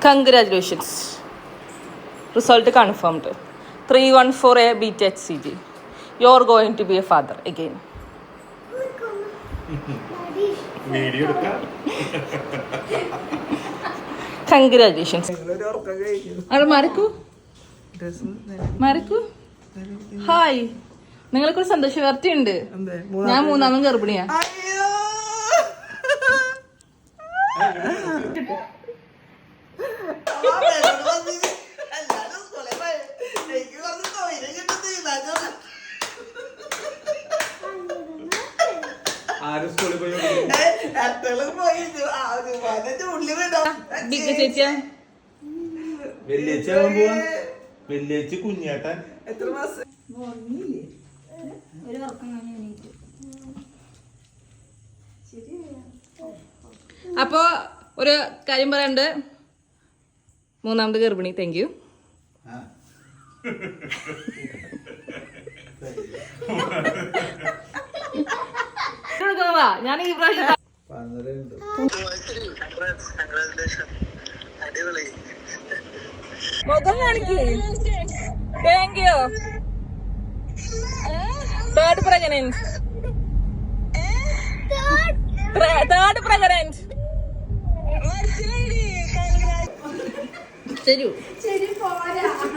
Congratulations, result confirmed. 314A BTHCG. You are going to be a father again. Congratulations. മരക്കൂ hi, നിങ്ങൾക്കൊരു സന്തോഷ വാർത്തയുണ്ട്. ഞാൻ 3ാമൻ ഗർഭിണിയാ. വെള്ളിയാഴ്ച കുഞ്ഞേട്ടൻ എത്ര മാസം? അപ്പോ ഒരു കാര്യം പറയാണ്ട്, 3ാമത് ഗർഭിണി. Thank you. ഞാൻ ഈ പ്രാവശ്യം മുഖം കാണിക്കേ. Thank you. Third pregnant. ശരി.